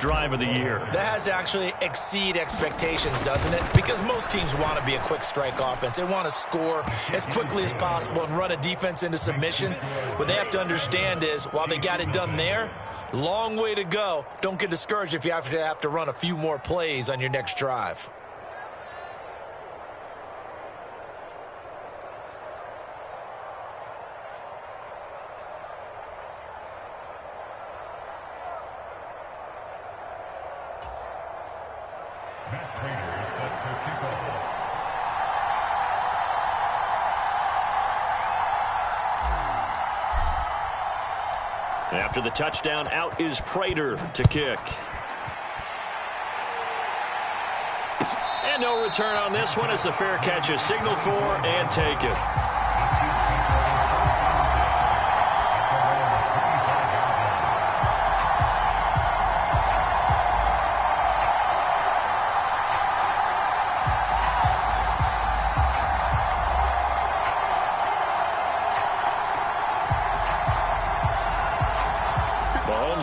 drive of the year. That has to actually exceed expectations, doesn't it? Because most teams want to be a quick strike offense. They want to score as quickly as possible and run a defense into submission. What they have to understand is, while they got it done there, long way to go. Don't get discouraged if you have to run a few more plays on your next drive. After the touchdown, out is Prater to kick. And no return on this one as the fair catch is signaled for and taken.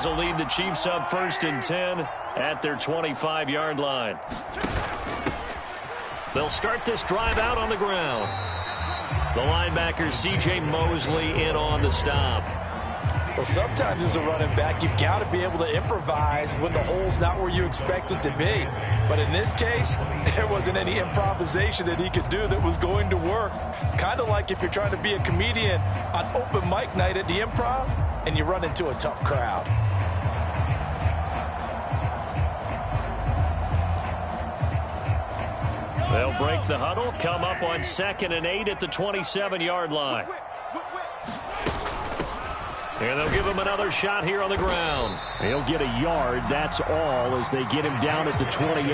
Will lead the Chiefs up 1st and 10 at their 25-yard line. They'll start this drive out on the ground. The linebacker C.J. Mosley in on the stop. Well, sometimes as a running back, you've got to be able to improvise when the hole's not where you expect it to be. But in this case, there wasn't any improvisation that he could do that was going to work. Kind of like if you're trying to be a comedian on open mic night at the Improv and you run into a tough crowd. They'll break the huddle, come up on 2nd and 8 at the 27-yard line. And they'll give him another shot here on the ground. He'll get a yard, that's all, as they get him down at the 28.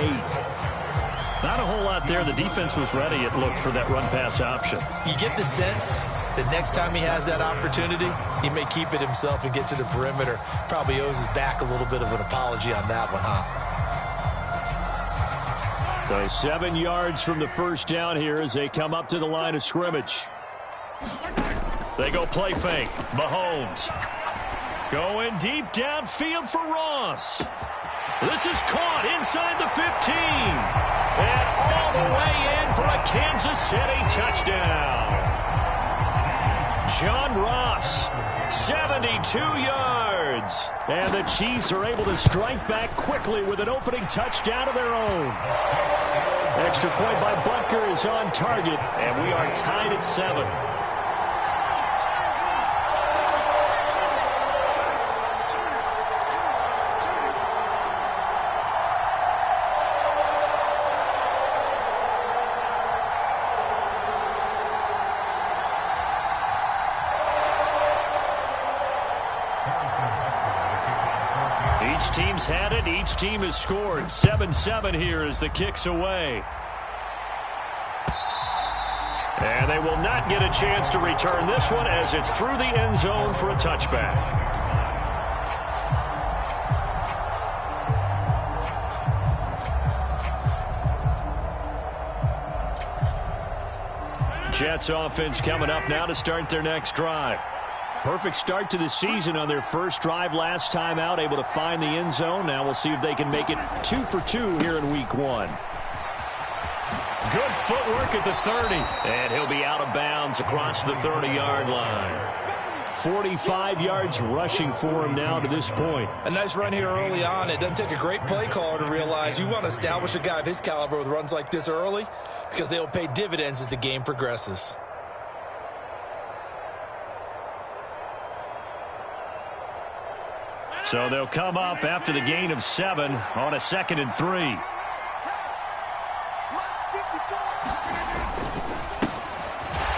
Not a whole lot there. The defense was ready, it looked, for that run-pass option. You get the sense that next time he has that opportunity, he may keep it himself and get to the perimeter. Probably owes his back a little bit of an apology on that one, huh? So 7 yards from the first down here as they come up to the line of scrimmage. They go play fake. Mahomes going deep downfield for Ross. This is caught inside the 15. And all the way in for a Kansas City touchdown. John Ross, 72 yards. And the Chiefs are able to strike back quickly with an opening touchdown of their own. Extra point by Butker is on target, and we are tied at 7. Each team's had it. Each team has scored. 7-7 here as the kick's away. And they will not get a chance to return this one as it's through the end zone for a touchback. Jets offense coming up now to start their next drive. Perfect start to the season on their first drive last time out, able to find the end zone. Now we'll see if they can make it 2 for 2 here in week 1. Good footwork at the 30. And he'll be out of bounds across the 30-yard line. 45 yards rushing for him now to this point. A nice run here early on. It doesn't take a great play caller to realize you want to establish a guy of his caliber with runs like this early because they'll pay dividends as the game progresses. So they'll come up after the gain of 7 on a 2nd and 3.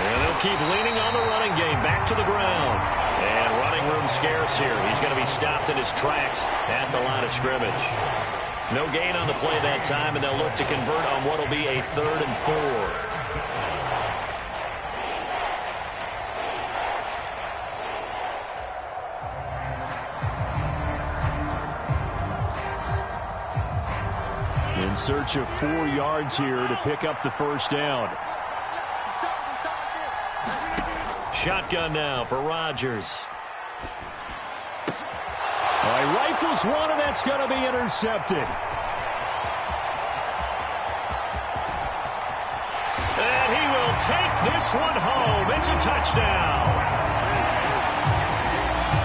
And they'll keep leaning on the running game. Back to the ground. And running room scarce here. He's going to be stopped in his tracks at the line of scrimmage. No gain on the play that time, and they'll look to convert on what will be a 3rd and 4. In search of 4 yards here to pick up the first down. Shotgun now for Rodgers. A Rifles one, and that's going to be intercepted. And he will take this one home. It's a touchdown.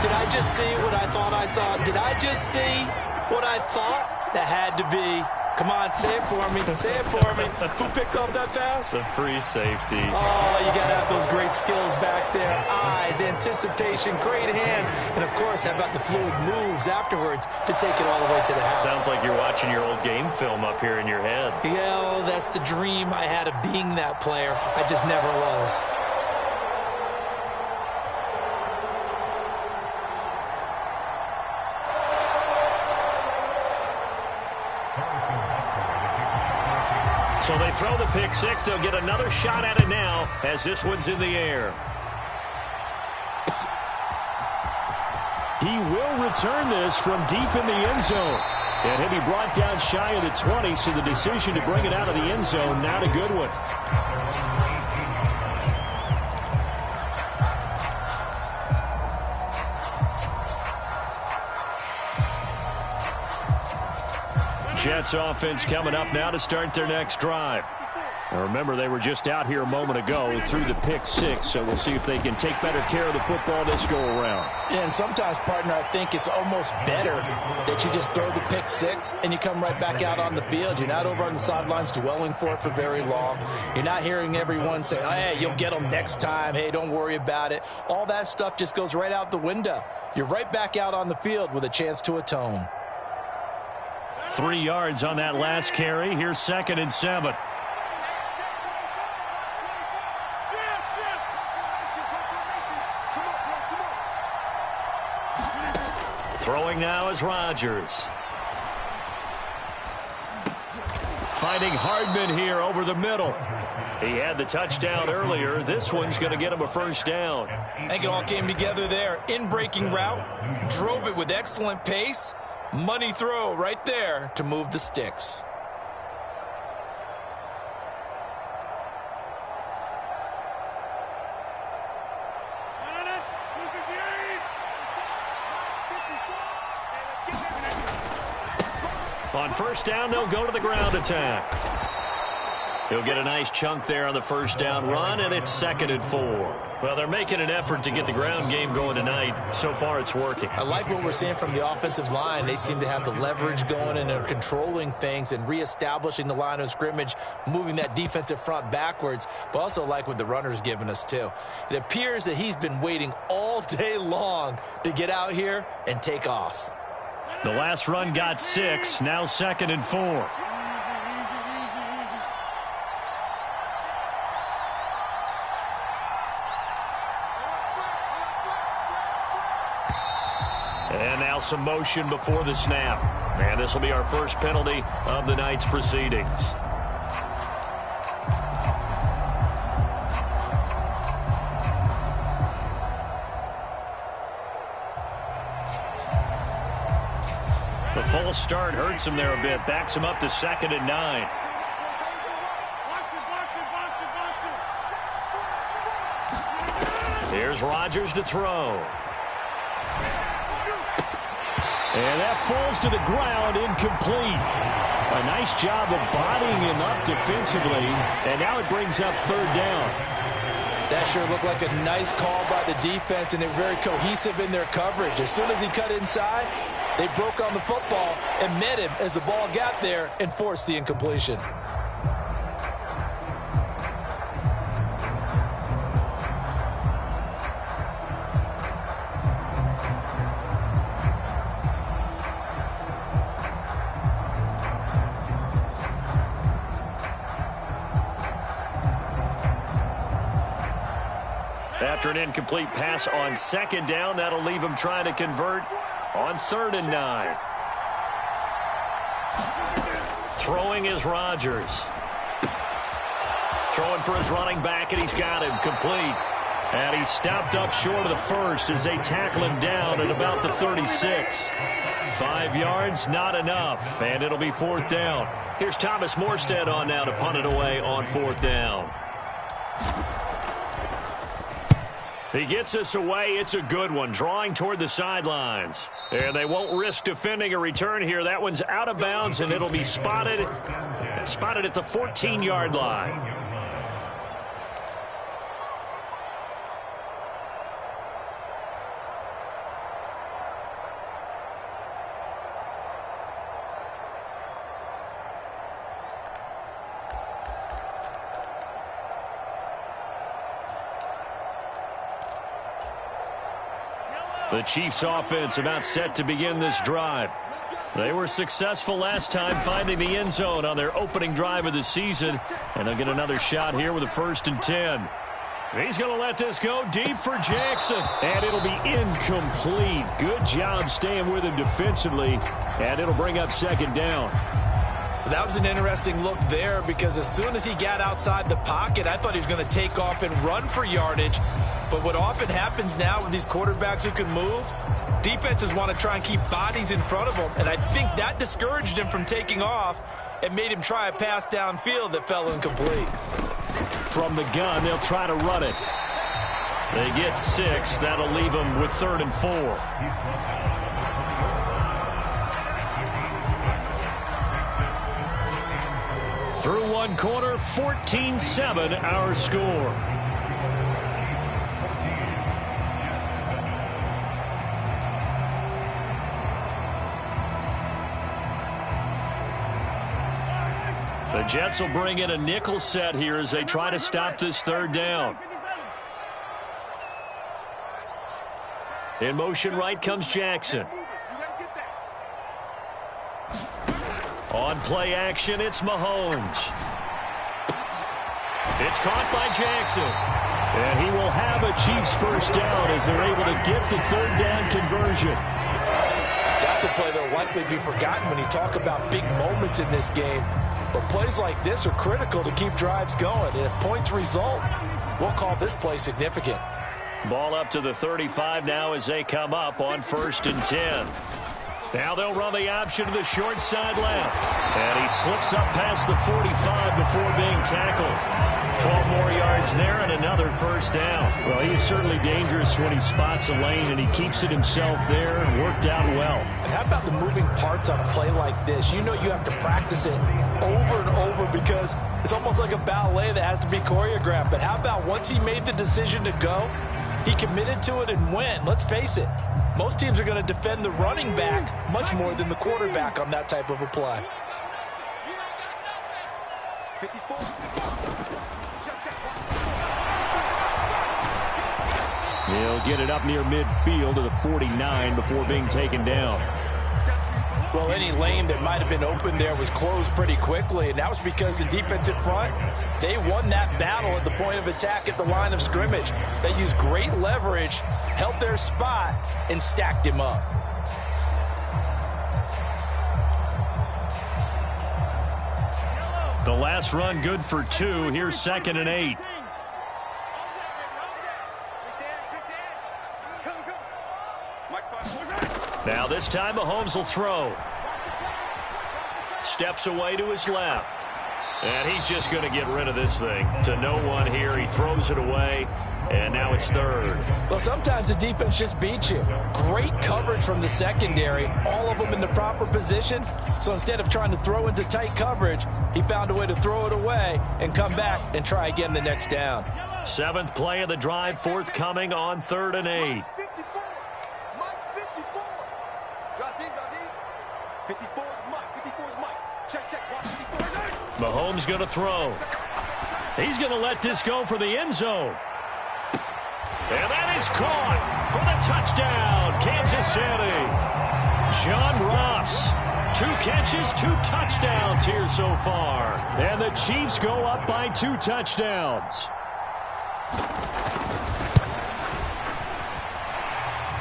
Did I just see what I thought I saw? Did I just see what I thought? That had to be. Come on, say it for me. Say it for me. Who picked up that pass? The free safety. Oh, you got to have those great skills back there. Eyes, anticipation, great hands. And, of course, how about the fluid moves afterwards to take it all the way to the house? Sounds like you're watching your old game film up here in your head. Yeah, well, that's the dream I had of being that player. I just never was. So they throw the pick six. They'll get another shot at it now as this one's in the air. He will return this from deep in the end zone. And he'll be brought down shy of the 20, so the decision to bring it out of the end zone, not a good one. Jets offense coming up now to start their next drive. Now remember, they were just out here a moment ago through the pick six, so we'll see if they can take better care of the football this go-around. Yeah, and sometimes, partner, I think it's almost better that you just throw the pick six and you come right back out on the field. You're not over on the sidelines dwelling for it for very long. You're not hearing everyone say, oh, hey, you'll get them next time. Hey, don't worry about it. All that stuff just goes right out the window. You're right back out on the field with a chance to atone. 3 yards on that last carry. Here's 2nd and 7. Throwing now is Rodgers. Finding Hardman here over the middle. He had the touchdown earlier. This one's going to get him a first down. I think it all came together there. In-breaking route. Drove it with excellent pace. Money throw right there to move the sticks. On first down, they'll go to the ground attack. He'll get a nice chunk there on the first down run, and it's 2nd and 4. Well, they're making an effort to get the ground game going tonight. So far, it's working. I like what we're seeing from the offensive line. They seem to have the leverage going, and they're controlling things and reestablishing the line of scrimmage, moving that defensive front backwards, but also like what the runner's giving us, too. It appears that he's been waiting all day long to get out here and take off. The last run got 6, now 2nd and 4. And now some motion before the snap. And this will be our first penalty of the night's proceedings. The false start hurts him there a bit. Backs him up to 2nd and 9. Here's Rodgers to throw. And that falls to the ground, incomplete. A nice job of bodying him up defensively, and now it brings up 3rd down. That sure looked like a nice call by the defense, and they're very cohesive in their coverage. As soon as he cut inside, they broke on the football and met him as the ball got there and forced the incompletion. After an incomplete pass on 2nd down, that'll leave him trying to convert on 3rd and 9. Throwing is Rodgers. Throwing for his running back, and he's got him complete. And he's stopped up short of the first as they tackle him down at about the 36. 5 yards, not enough, and it'll be 4th down. Here's Thomas Morstead on now to punt it away on 4th down. He gets us away. It's a good one, drawing toward the sidelines. And they won't risk defending a return here. That one's out of bounds, and it'll be spotted at the 14-yard line. The Chiefs offense about set to begin this drive. They were successful last time finding the end zone on their opening drive of the season. And they'll get another shot here with a 1st and 10. He's going to let this go deep for Jackson. And it'll be incomplete. Good job staying with him defensively. And it'll bring up 2nd down. That was an interesting look there because as soon as he got outside the pocket, I thought he was going to take off and run for yardage. But what often happens now with these quarterbacks who can move, defenses want to try and keep bodies in front of them. And I think that discouraged him from taking off and made him try a pass downfield that fell incomplete. From the gun, they'll try to run it. They get 6. That'll leave them with 3rd and 4. Through one quarter, 14-7 our score. The Jets will bring in a nickel set here as they try to stop this 3rd down. In motion right comes Jackson. On play action, it's Mahomes. It's caught by Jackson. And he will have a Chiefs 1st down as they're able to get the 3rd down conversion. That's a play that will likely be forgotten when you talk about big moments in this game. But plays like this are critical to keep drives going. And if points result, we'll call this play significant. Ball up to the 35 now as they come up on 1st and 10. Now they'll run the option to the short side left. And he slips up past the 45 before being tackled. 12 more yards there and another 1st down. Well, he is certainly dangerous when he spots a lane, and he keeps it himself there and worked out well. And how about the moving parts on a play like this? You know you have to practice it over and over because it's almost like a ballet that has to be choreographed. But how about once he made the decision to go, he committed to it and went. Let's face it. Most teams are going to defend the running back much more than the quarterback on that type of a play. He'll get it up near midfield to the 49 before being taken down. Well, any lane that might have been open there was closed pretty quickly, and that was because the defensive front, they won that battle at the point of attack at the line of scrimmage. They used great leverage, held their spot, and stacked him up. The last run good for 2. Here's 2nd and 8. Now this time Mahomes will throw. Steps away to his left. And he's just going to get rid of this thing. To no one here. He throws it away. And now it's 3rd. Well, sometimes the defense just beats you. Great coverage from the secondary. All of them in the proper position. So instead of trying to throw into tight coverage, he found a way to throw it away and come back and try again the next down. 7th play of the drive forthcoming on 3rd and 8. Mahomes going to throw. He's going to let this go for the end zone. And that is caught for the touchdown, Kansas City. John Ross, 2 catches, 2 touchdowns here so far. And the Chiefs go up by 2 touchdowns.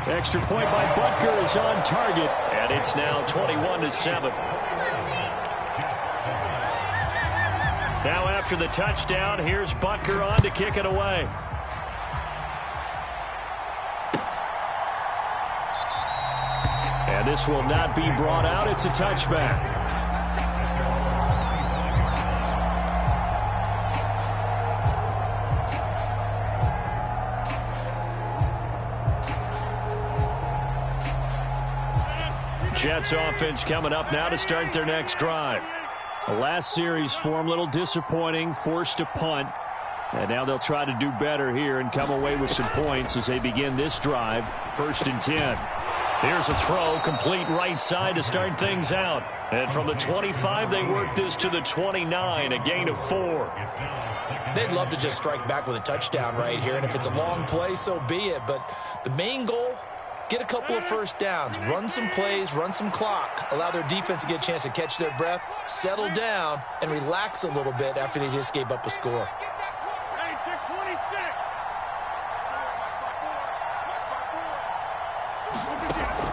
Extra point by Butker is on target, and it's now 21-7. Now after the touchdown, here's Butker on to kick it away. And this will not be brought out. It's a touchback. Jets offense coming up now to start their next drive. The last series for them, a little disappointing, forced a punt. And now they'll try to do better here and come away with some points as they begin this drive. 1st and 10. Here's a throw, complete right side to start things out. And from the 25, they work this to the 29, a gain of 4. They'd love to just strike back with a touchdown right here, and if it's a long play, so be it. But the main goal, get a couple of first downs, run some plays, run some clock, allow their defense to get a chance to catch their breath, settle down, and relax a little bit after they just gave up a score.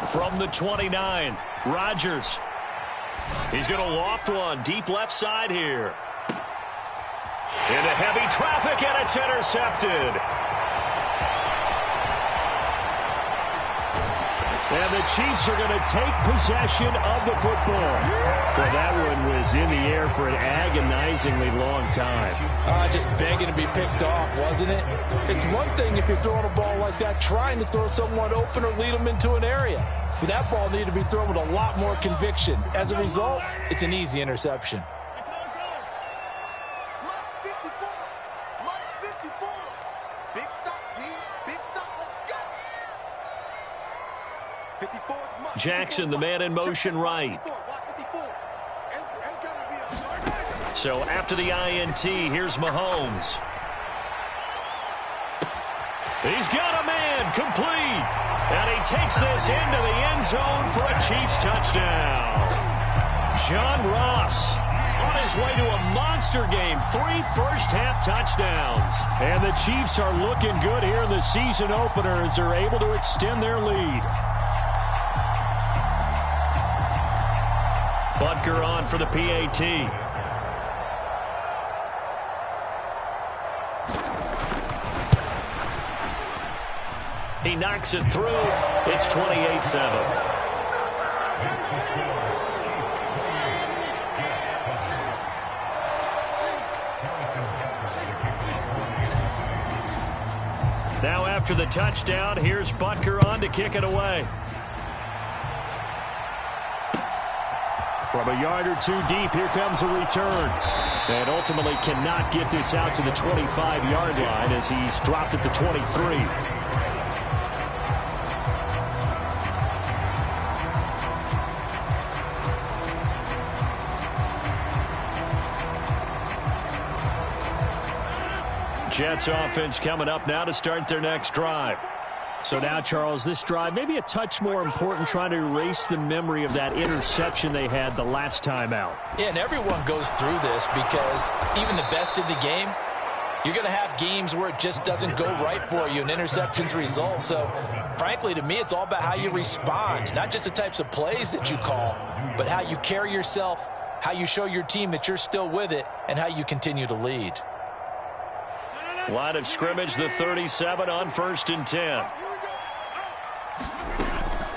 From the 29, Rodgers. He's going to loft one deep left side here. Into heavy traffic, and it's intercepted. And the Chiefs are going to take possession of the football. Well, that one was in the air for an agonizingly long time. Just begging to be picked off, wasn't it? It's one thing if you're throwing a ball like that, trying to throw someone open or lead them into an area. But that ball needed to be thrown with a lot more conviction. As a result, it's an easy interception. Jackson, the man in motion right. So after the INT, here's Mahomes. He's got a man, complete. And he takes this into the end zone for a Chiefs touchdown. John Ross on his way to a monster game. 3 first-half touchdowns. And the Chiefs are looking good here in the season opener as they're able to extend their lead. Butker on for the PAT. He knocks it through. It's 28-7. Now after the touchdown, here's Butker on to kick it away. From a yard or two deep, here comes a return. And ultimately cannot get this out to the 25-yard line as he's dropped at the 23. Jets offense coming up now to start their next drive. So now, Charles, this drive maybe a touch more important, trying to erase the memory of that interception they had the last time out. Yeah, and everyone goes through this because even the best in the game, you're going to have games where it just doesn't go right for you, and interceptions result. So, frankly, to me, it's all about how you respond, not just the types of plays that you call, but how you carry yourself, how you show your team that you're still with it, and how you continue to lead. Line of scrimmage, the 37 on 1st and 10.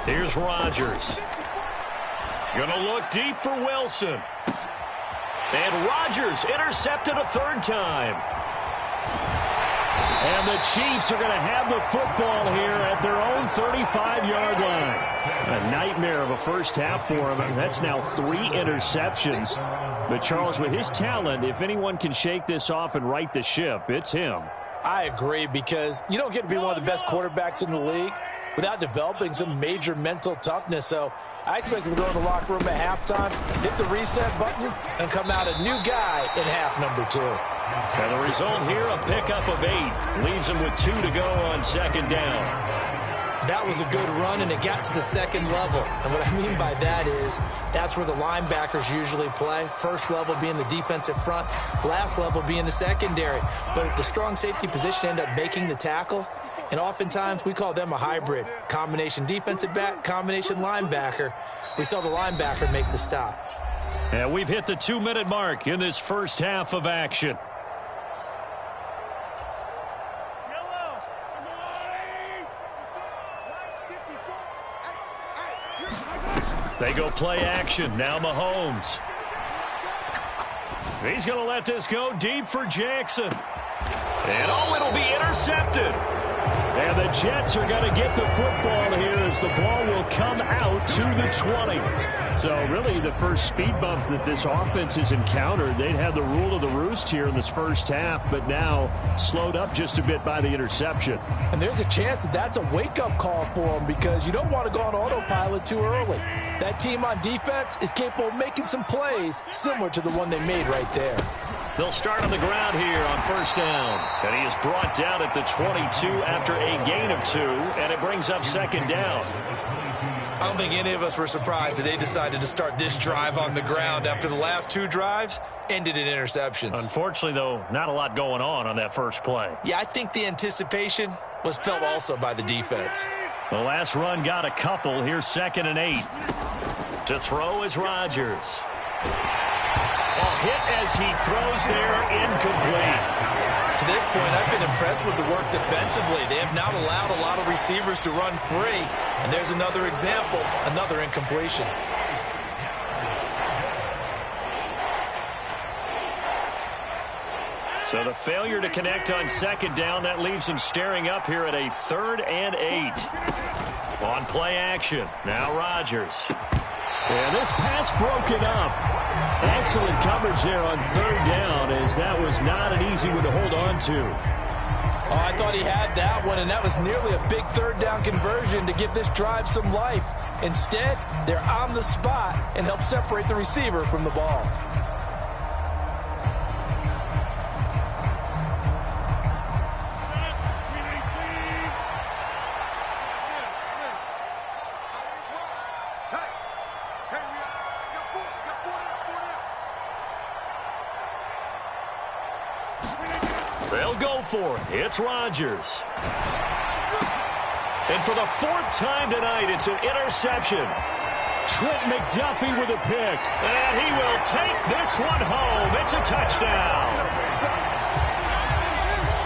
Here's Rodgers. Gonna look deep for Wilson. And Rodgers intercepted a 3rd time. And the Chiefs are going to have the football here at their own 35-yard line. A nightmare of a first half for him. That's now 3 interceptions. But Charles, with his talent, if anyone can shake this off and right the ship, it's him. I agree, because you don't get to be one of the best quarterbacks in the league without developing some major mental toughness. So I expect him to go in the locker room at halftime, hit the reset button, and come out a new guy in half number 2. And the result here, a pickup of 8. Leaves him with 2 to go on 2nd down. That was a good run, and it got to the 2nd level. And what I mean by that is that's where the linebackers usually play. First level being the defensive front, last level being the secondary. But the strong safety position ended up making the tackle. And oftentimes we call them a hybrid. Combination defensive back, combination linebacker. We saw the linebacker make the stop. And we've hit the 2-minute mark in this first half of action. They go play action. Now Mahomes. He's going to let this go deep for Jackson. And it'll be intercepted. And the Jets are going to get the football here as the ball will come out to the 20. So really the first speed bump that this offense has encountered, they'd had the rule of the roost here in this first half, but now slowed up just a bit by the interception. And there's a chance that that's a wake-up call for them because you don't want to go on autopilot too early. That team on defense is capable of making some plays similar to the one they made right there. They'll start on the ground here on first down. And he is brought down at the 22 after a gain of 2, and it brings up second down. I don't think any of us were surprised that they decided to start this drive on the ground after the last 2 drives ended in interceptions. Unfortunately, though, not a lot going on that first play. Yeah, I think the anticipation was felt also by the defense. The last run got a couple. Here's 2nd and 8. To throw is Rodgers. Hit as he throws there, incomplete. To this point, I've been impressed with the work defensively. They have not allowed a lot of receivers to run free. And there's another example, another incompletion. So the failure to connect on 2nd down, that leaves them staring up here at a 3rd and 8. On play action, now Rodgers. And this pass broken up. Excellent coverage there on 3rd down, as that was not an easy one to hold on to. Oh, I thought he had that one, and that was nearly a big 3rd down conversion to give this drive some life. Instead, they're on the spot and help separate the receiver from the ball. They'll go for it. It's Rodgers. And for the 4th time tonight, it's an interception. Trent McDuffie with a pick. And he will take this one home. It's a touchdown.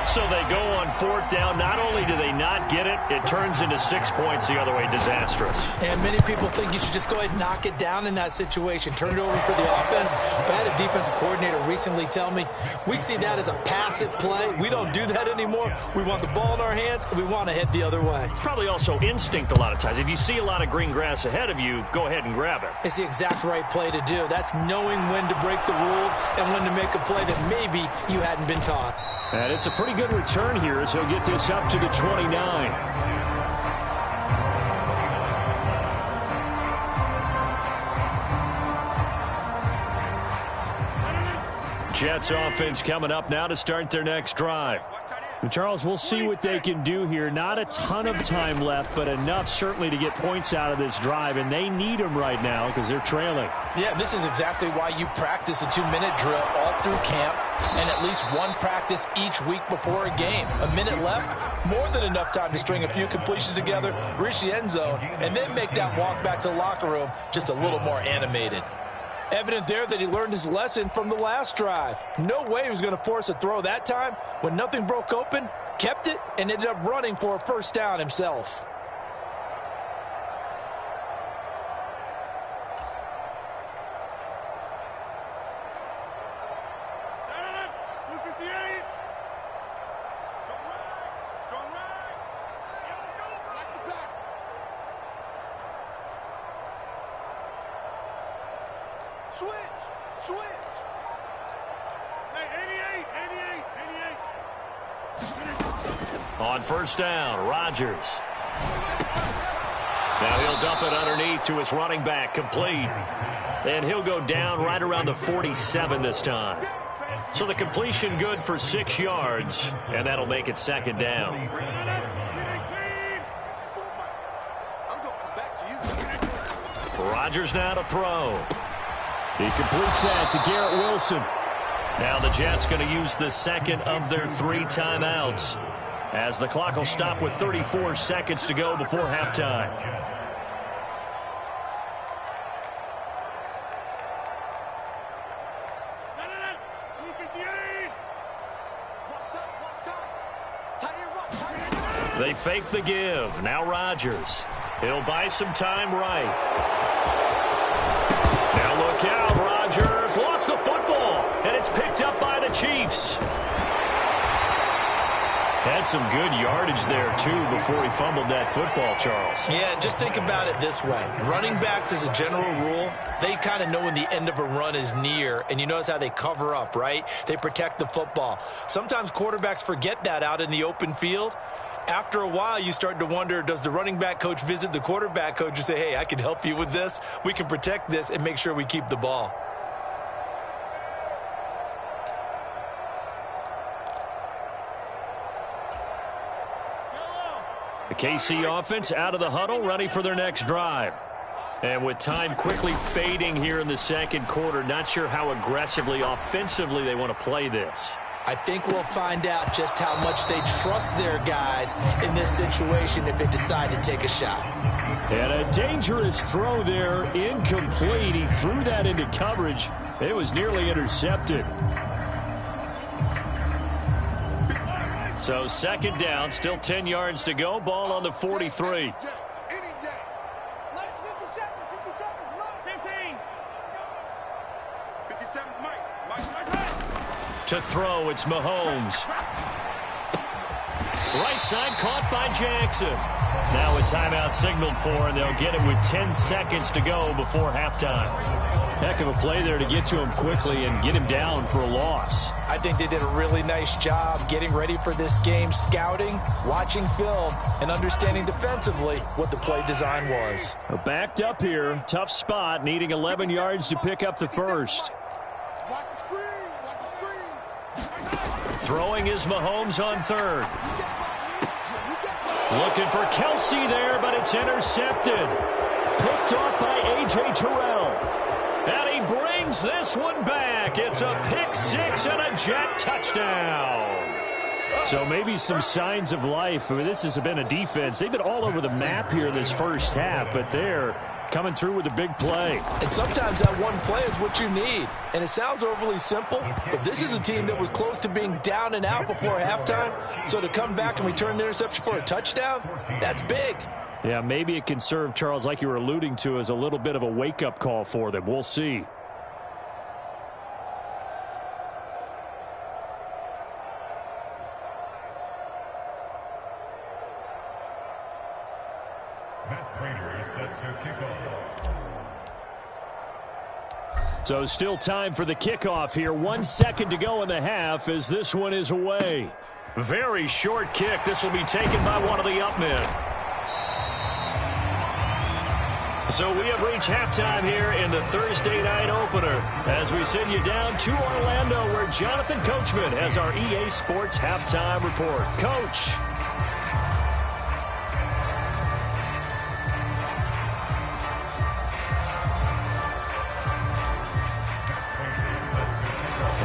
So they go on 4th down. Not only do they not get it, it turns into 6 points the other way. Disastrous. And many people think you should just go ahead and knock it down in that situation. Turn it over for the offense. But I had a defensive coordinator recently tell me, we see that as a passive play. We don't do that anymore. We want the ball in our hands, and we want to head the other way. It's probably also instinct a lot of times. If you see a lot of green grass ahead of you, go ahead and grab it. It's the exact right play to do. That's knowing when to break the rules and when to make a play that maybe you hadn't been taught. And it's a pretty good return here as he'll get this up to the 29. Jets offense coming up now to start their next drive. And Charles, we'll see what they can do here. Not a ton of time left, but enough certainly to get points out of this drive, and they need them right now because they're trailing. Yeah, this is exactly why you practice a 2-minute drill all through camp and at least one practice each week before a game. A minute left, more than enough time to string a few completions together, reach the end zone, and then make that walk back to the locker room just a little more animated. Evident there that he learned his lesson from the last drive. No way he was going to force a throw that time. When nothing broke open, kept it, and ended up running for a 1st down himself. Switch. Hey, 88. On 1st down, Rodgers. Now he'll dump it underneath to his running back, complete. And he'll go down right around the 47 this time. So the completion good for 6 yards, and that'll make it 2nd down. Rodgers now to throw. He completes that to Garrett Wilson. Now the Jets going to use the 2nd of their 3 timeouts, as the clock will stop with 34 seconds to go before halftime. They fake the give. Now Rodgers. He'll buy some time right. Now look out, Rodgers lost the football, and it's picked up by the Chiefs. And some good yardage there, too, before he fumbled that football, Charles. Yeah, just think about it this way. Running backs, as a general rule, they kind of know when the end of a run is near, and you notice how they cover up, right? They protect the football. Sometimes quarterbacks forget that out in the open field. After a while, you start to wonder, does the running back coach visit the quarterback coach and say, hey, I can help you with this. We can protect this and make sure we keep the ball. The KC offense out of the huddle, ready for their next drive. And with time quickly fading here in the second quarter, not sure how aggressively, offensively they want to play this. I think we'll find out just how much they trust their guys in this situation if they decide to take a shot. And a dangerous throw there, incomplete. He threw that into coverage. It was nearly intercepted. So second down, still 10 yards to go. Ball on the 43. To throw, it's Mahomes. Right side caught by Jackson. Now a timeout signaled for, and they'll get it with 10 seconds to go before halftime. Heck of a play there to get to him quickly and get him down for a loss. I think they did a really nice job getting ready for this game, scouting, watching film, and understanding defensively what the play design was. Backed up here, tough spot, needing 11 yards to pick up the first. Throwing is Mahomes on third. Looking for Kelsey there, but it's intercepted. Picked off by A.J. Terrell. And he brings this one back. It's a pick six and a Jet touchdown. So maybe some signs of life. I mean, this has been a defense. They've been all over the map here this first half, but they're coming through with a big play. And sometimes that one play is what you need. And it sounds overly simple, but this is a team that was close to being down and out before halftime. So to come back and return the interception for a touchdown, that's big. Yeah, maybe it can serve, Charles, like you were alluding to, as a little bit of a wake-up call for them. We'll see. So still time for the kickoff here. 1 second to go in the half as this one is away. Very short kick. This will be taken by one of the up men. So we have reached halftime here in the Thursday night opener as we send you down to Orlando where Jonathan Coachman has our EA Sports halftime report. Coach.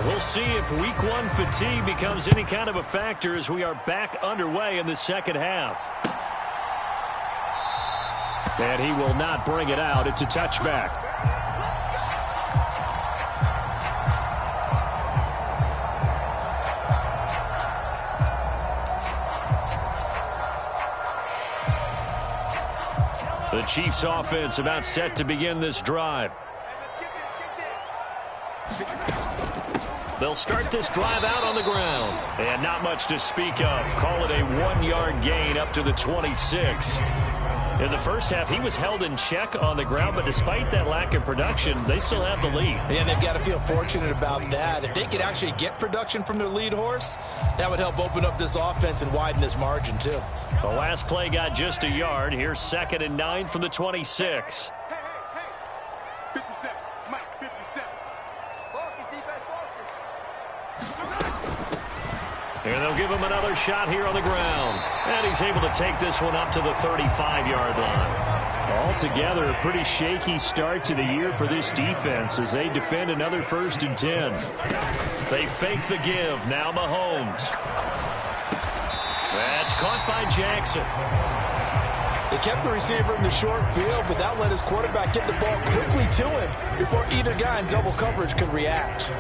We'll see if week one fatigue becomes any kind of a factor as we are back underway in the second half. And he will not bring it out. It's a touchback. The Chiefs offense about set to begin this drive. They'll start this drive out on the ground. And not much to speak of. Call it a 1-yard gain up to the 26. In the first half, he was held in check on the ground, but despite that lack of production, they still have the lead. And they've got to feel fortunate about that. If they could actually get production from their lead horse, that would help open up this offense and widen this margin, too. The last play got just a yard. Here's 2nd and 9 from the 26. Hey, 57. Mike, 57. Focus, defense, focus. And they'll give him another shot here on the ground. And he's able to take this one up to the 35-yard line. Altogether, a pretty shaky start to the year for this defense as they defend another 1st and 10. They fake the give. Now Mahomes. That's caught by Jackson. They kept the receiver in the short field, but that let his quarterback get the ball quickly to him before either guy in double coverage could react.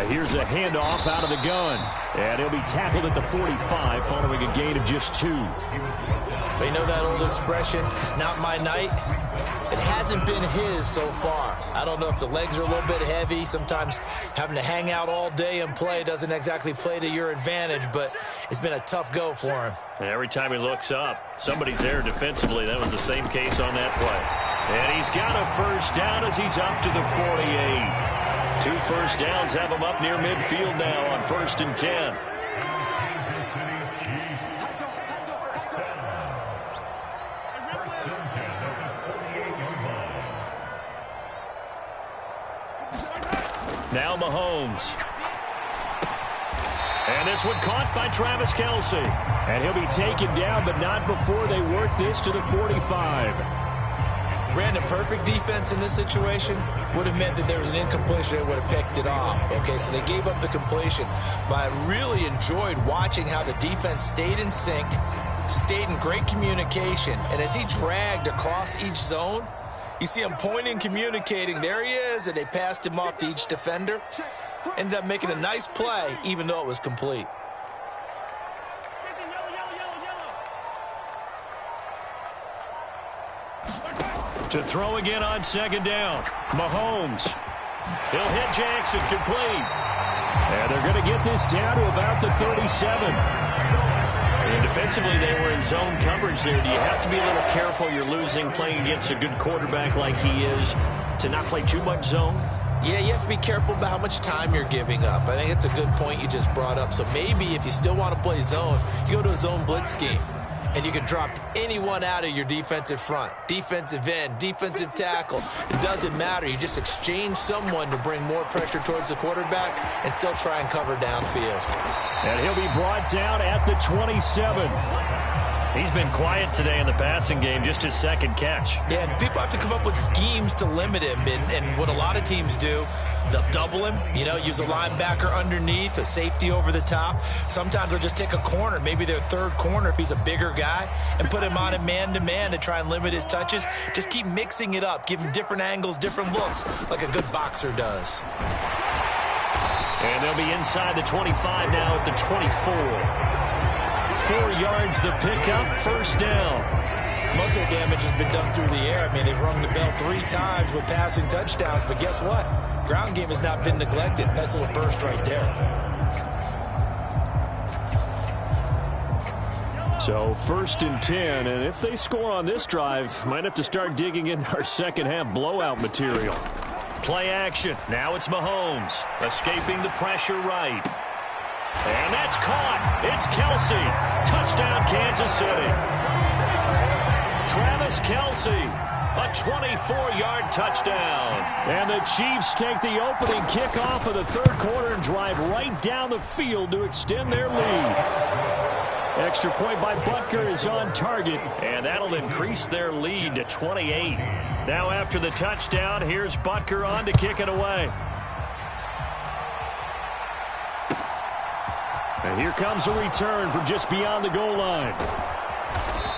Here's a handoff out of the gun. And he'll be tackled at the 45 following a gain of just 2. But you know that old expression, it's not my night? It hasn't been his so far. I don't know if the legs are a little bit heavy. Sometimes having to hang out all day and play doesn't exactly play to your advantage, but it's been a tough go for him. And every time he looks up, somebody's there defensively. That was the same case on that play. And he's got a first down as he's up to the 48. 2 first downs have him up near midfield now on 1st and 10. Now Mahomes. And this one caught by Travis Kelce. And he'll be taken down, but not before they work this to the 45. Brandon, perfect defense in this situation would have meant that there was an incompletion that would have picked it off. Okay, so they gave up the completion. But I really enjoyed watching how the defense stayed in sync, stayed in great communication. And as he dragged across each zone, you see him pointing, communicating. There he is, and they passed him off to each defender. Ended up making a nice play, even though it was complete. To throw again on 2nd down. Mahomes. He'll hit Jackson, complete. And they're going to get this down to about the 37. And defensively, they were in zone coverage there. Do you have to be a little careful? You're losing, playing against a good quarterback like he is, to not play too much zone? Yeah, you have to be careful about how much time you're giving up. I think it's a good point you just brought up. So maybe if you still want to play zone, you go to a zone blitz scheme. And you can drop anyone out of your defensive front, defensive end, defensive tackle. It doesn't matter. You just exchange someone to bring more pressure towards the quarterback and still try and cover downfield. And he'll be brought down at the 27. He's been quiet today in the passing game, just his 2nd catch. Yeah, and people have to come up with schemes to limit him. And what a lot of teams do, they'll double him, use a linebacker underneath, a safety over the top. Sometimes they'll just take a corner, maybe their 3rd corner if he's a bigger guy, and put him on a man-to-man to try and limit his touches. Just keep mixing it up, give him different angles, different looks, like a good boxer does. And they'll be inside the 25 now at the 24. 4 yards the pickup, 1st down. Most of the damage has been done through the air. I mean, they've rung the bell 3 times with passing touchdowns, but guess what? Ground game has not been neglected. Nice little burst right there. So 1st and 10, and if they score on this drive, might have to start digging in our 2nd half blowout material. Play action. Now it's Mahomes, escaping the pressure right. And that's caught. It's Kelce. Touchdown, Kansas City. Travis Kelce, a 24-yard touchdown. And the Chiefs take the opening kickoff of the 3rd quarter and drive right down the field to extend their lead. Extra point by Butker is on target. And that'll increase their lead to 28. Now after the touchdown, here's Butker on to kick it away. And here comes a return from just beyond the goal line.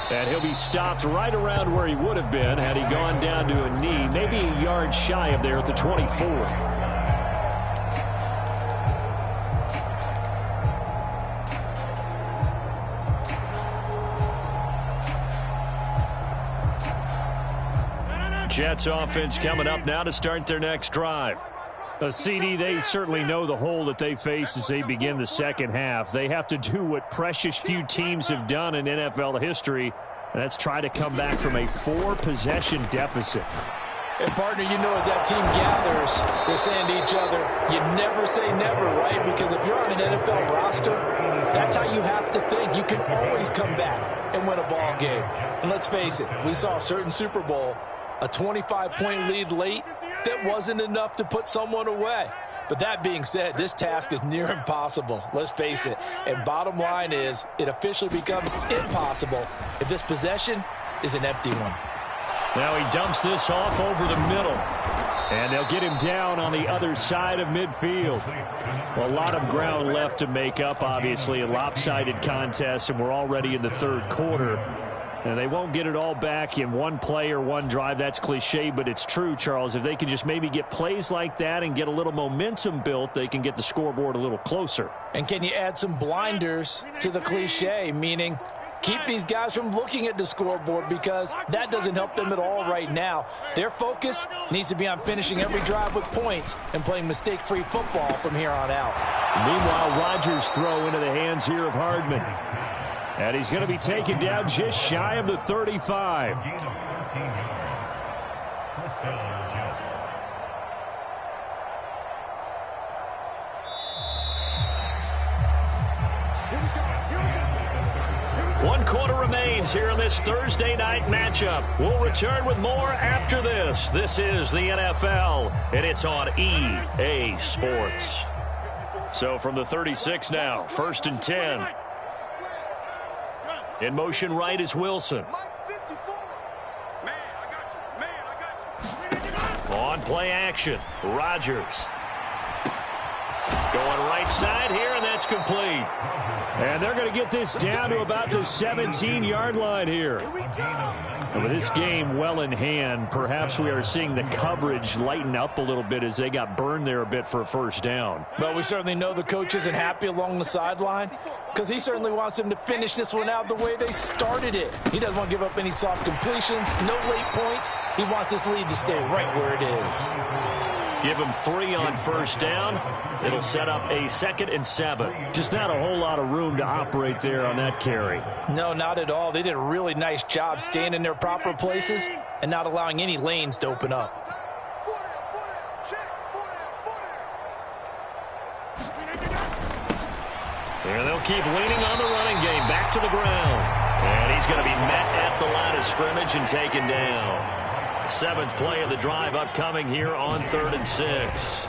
And he'll be stopped right around where he would have been had he gone down to a knee, maybe a yard shy of there at the 24. Jets offense coming up now to start their next drive. CD, they certainly know the hole that they face as they begin the 2nd half. They have to do what precious few teams have done in NFL history, and that's try to come back from a 4-possession deficit. And, partner, as that team gathers, they're saying to each other, you never say never, right? Because if you're on an NFL roster, that's how you have to think. You can always come back and win a ball game. And let's face it, we saw a certain Super Bowl, a 25-point lead late, that wasn't enough to put someone away. But that being said, this task is near impossible. Let's face it. And bottom line is, it officially becomes impossible if this possession is an empty one. Now he dumps this off over the middle. And they'll get him down on the other side of midfield. Well, a lot of ground left to make up, obviously. A lopsided contest, and we're already in the 3rd quarter. And they won't get it all back in one play or one drive. That's cliche, but it's true, Charles. If they can just maybe get plays like that and get a little momentum built, they can get the scoreboard a little closer. And can you add some blinders to the cliche, meaning keep these guys from looking at the scoreboard, because that doesn't help them at all right now. Their focus needs to be on finishing every drive with points and playing mistake-free football from here on out. Meanwhile, Rodgers' throw into the hands here of Hardman. And he's going to be taken down just shy of the 35. One quarter remains here in this Thursday night matchup. We'll return with more after this. This is the NFL, and it's on EA Sports. So from the 36 now, 1st and 10. In motion right is Wilson. On play action, Rodgers. Going right side here, and that's complete. And they're going to get this down to about the 17-yard line here. And with this game well in hand, perhaps we are seeing the coverage lighten up a little bit as they got burned there a bit for a first down. But we certainly know the coach isn't happy along the sideline, because he certainly wants them to finish this one out the way they started it. He doesn't want to give up any soft completions, no late points. He wants this lead to stay right where it is. Give him 3 on first down. It'll set up a 2nd and 7. Just not a whole lot of room to operate there on that carry. No, not at all. They did a really nice job staying in their proper places and not allowing any lanes to open up. And they'll keep leaning on the running game. Back to the ground. And he's going to be met at the line of scrimmage and taken down. 7th play of the drive upcoming here on 3rd and 6.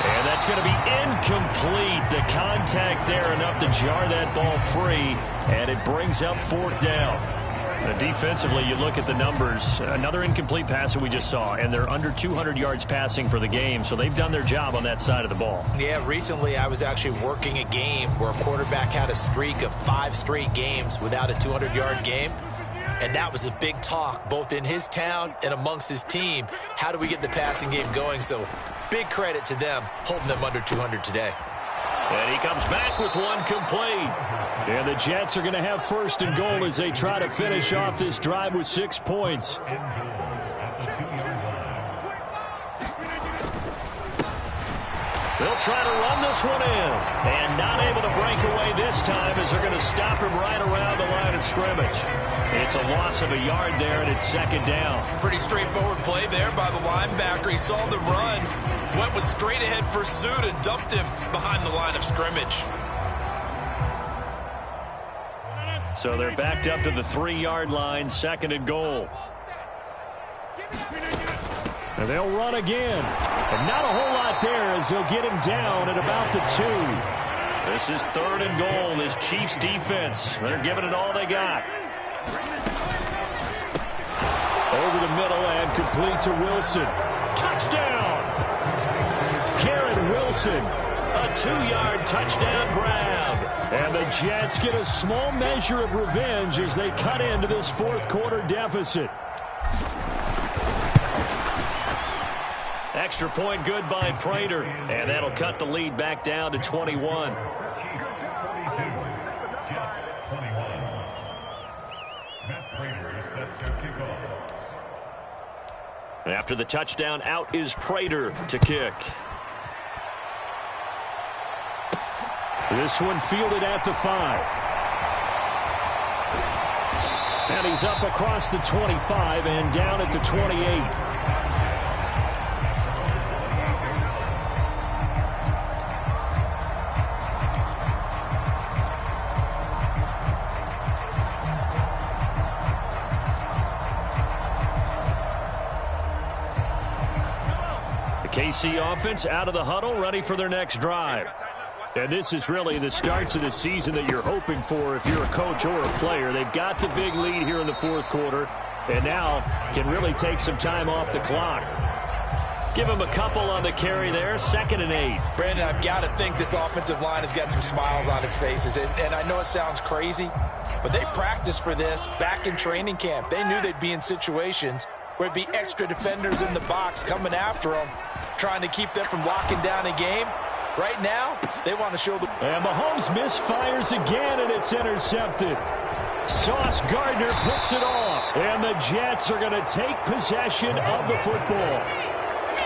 And that's going to be incomplete. The contact there enough to jar that ball free, and it brings up 4th down. Defensively, you look at the numbers. Another incomplete pass that we just saw, and they're under 200 yards passing for the game, so they've done their job on that side of the ball. Yeah, recently I was actually working a game where a quarterback had a streak of 5 straight games without a 200-yard game. And that was a big talk, both in his town and amongst his team. How do we get the passing game going? So big credit to them, holding them under 200 today. And he comes back with one complete. And the Jets are going to have 1st and goal as they try to finish off this drive with 6 points. They'll try to run this one in. And not able to break away this time as they're going to stop him right around the line of scrimmage. It's a loss of a yard there, and it's 2nd down. Pretty straightforward play there by the linebacker. He saw the run, went with straight-ahead pursuit, and dumped him behind the line of scrimmage. So they're backed up to the 3-yard line, 2nd and goal. And they'll run again. And not a whole lot there as they'll get him down at about the 2. This is 3rd and goal. This Chiefs defense, they're giving it all they got. Over the middle and complete to Wilson. Touchdown! Garrett Wilson, a 2-yard touchdown grab. And the Jets get a small measure of revenge as they cut into this 4th quarter deficit. Extra point good by Prater. And that'll cut the lead back down to 21. After the touchdown, out is Prater to kick. This one fielded at the 5. And he's up across the 25 and down at the 28. KC offense out of the huddle, ready for their next drive. And this is really the start to the season that you're hoping for if you're a coach or a player. They've got the big lead here in the 4th quarter, and now can really take some time off the clock. Give him a couple on the carry there, 2nd and 8. Brandon, I've got to think this offensive line has got some smiles on its faces. And I know it sounds crazy, But they practiced for this back in training camp. They knew they'd be in situations where it'd be extra defenders in the box coming after them, trying to keep them from locking down a game. Right now, they want to show the... And Mahomes misfires again, and it's intercepted. Sauce Gardner picks it off, and the Jets are going to take possession of the football.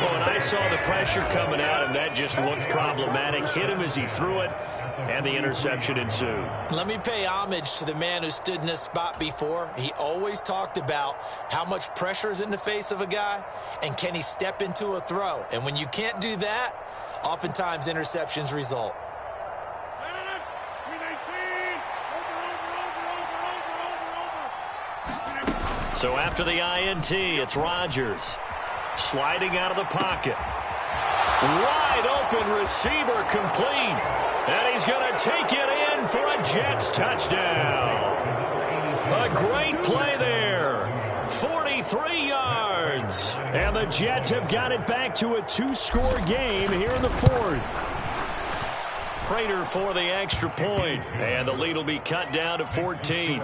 Well, and I saw the pressure coming out, and that just looked problematic. Hit him as he threw it, and the interception ensued. Let me pay homage to the man who stood in this spot before. He always talked about how much pressure is in the face of a guy, and can he step into a throw. And when you can't do that, oftentimes interceptions result. So after the INT, it's Rodgers. Sliding out of the pocket. Wide open receiver complete. And he's going to take it in for a Jets touchdown. A great play there. 43 yards. And the Jets have got it back to a 2-score game here in the fourth. Prater for the extra point. And the lead will be cut down to 14.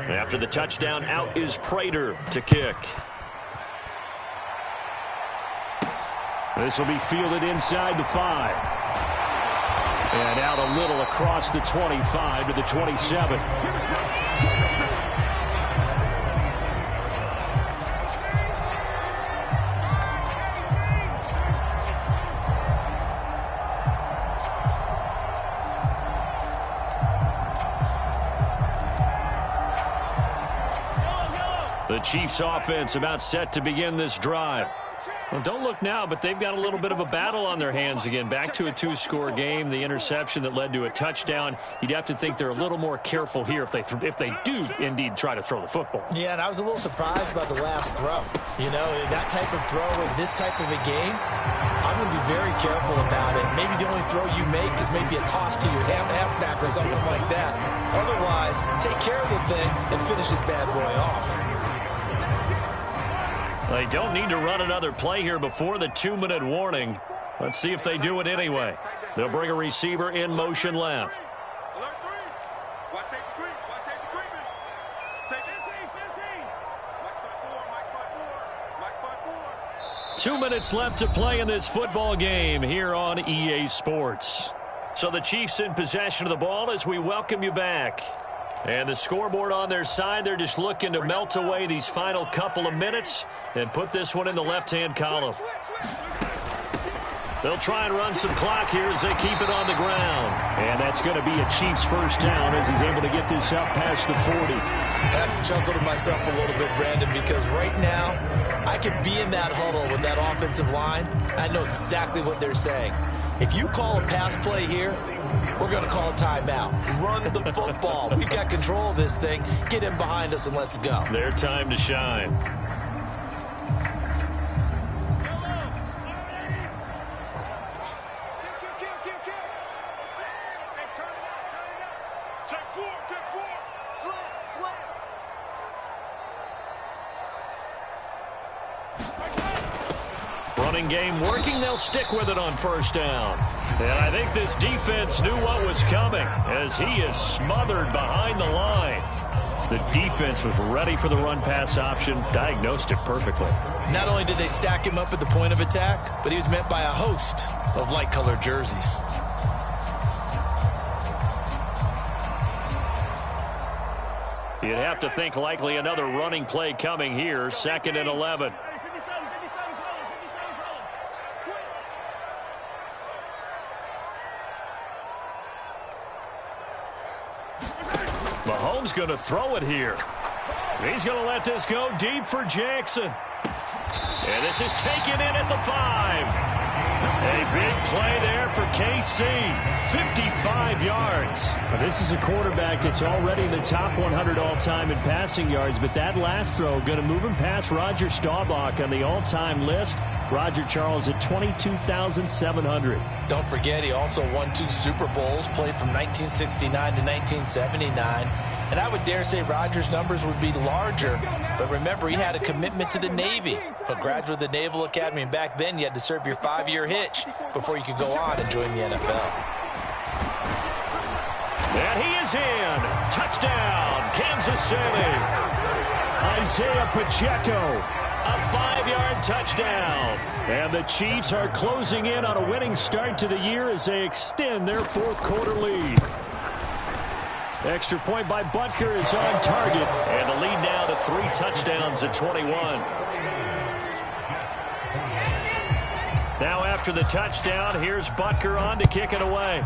After the touchdown, out is Prater to kick. This will be fielded inside the 5. And out a little across the 25 to the 27. The Chiefs offense about set to begin this drive. Well, don't look now, but they've got a little bit of a battle on their hands again. Back to a 2-score game. The interception that led to a touchdown. You'd have to think they're a little more careful here if they do indeed try to throw the football. Yeah, and I was a little surprised by the last throw. You know, that type of throw in this type of a game, I'm going to be very careful about it. Maybe the only throw you make is maybe a toss to your halfback or something like that. Otherwise, take care of the thing and finish this bad boy off. They don't need to run another play here before the 2-minute warning. Let's see if they do it anyway. They'll bring a receiver in motion left. Alert 3. Watch safety 3. Watch safety 3. Safety 15. Mike spot 4. 2 minutes left to play in this football game here on EA Sports. So the Chiefs in possession of the ball as we welcome you back. And the scoreboard on their side, they're just looking to melt away these final couple of minutes and put this one in the left-hand column. They'll try and run some clock here as they keep it on the ground. And that's going to be a Chiefs first down as he's able to get this out past the 40. I have to chuckle to myself a little bit, Brandon, because right now I could be in that huddle with that offensive line. I know exactly what they're saying. If you call a pass play here, we're going to call a timeout. Run the football. We've got control of this thing. Get in behind us and let's go. Their time to shine. Running game working. They'll stick with it on first down. And I think this defense knew what was coming as he is smothered behind the line. The defense was ready for the run-pass option, diagnosed it perfectly. Not only did they stack him up at the point of attack, but he was met by a host of light-colored jerseys. You'd have to think likely another running play coming here, 2nd and 11. Mahomes going to throw it here. He's going to let this go deep for Jackson. And this is taken in at the 5. A big play there for KC. 55 yards. This is a quarterback that's already in the top 100 all-time in passing yards, but that last throw going to move him past Roger Staubach on the all-time list. Roger Charles at 22,700. Don't forget, he also won 2 Super Bowls, played from 1969 to 1979. And I would dare say Rodgers' numbers would be larger. But remember, he had a commitment to the Navy. For a graduate of the Naval Academy, and back then you had to serve your 5-year hitch before you could go on and join the NFL. And he is in. Touchdown, Kansas City. Isaiah Pacheco, a 5-yard touchdown. And the Chiefs are closing in on a winning start to the year as they extend their fourth-quarter lead. Extra point by Butker is on target. And the lead now to 3 touchdowns at 21. Now after the touchdown, here's Butker on to kick it away.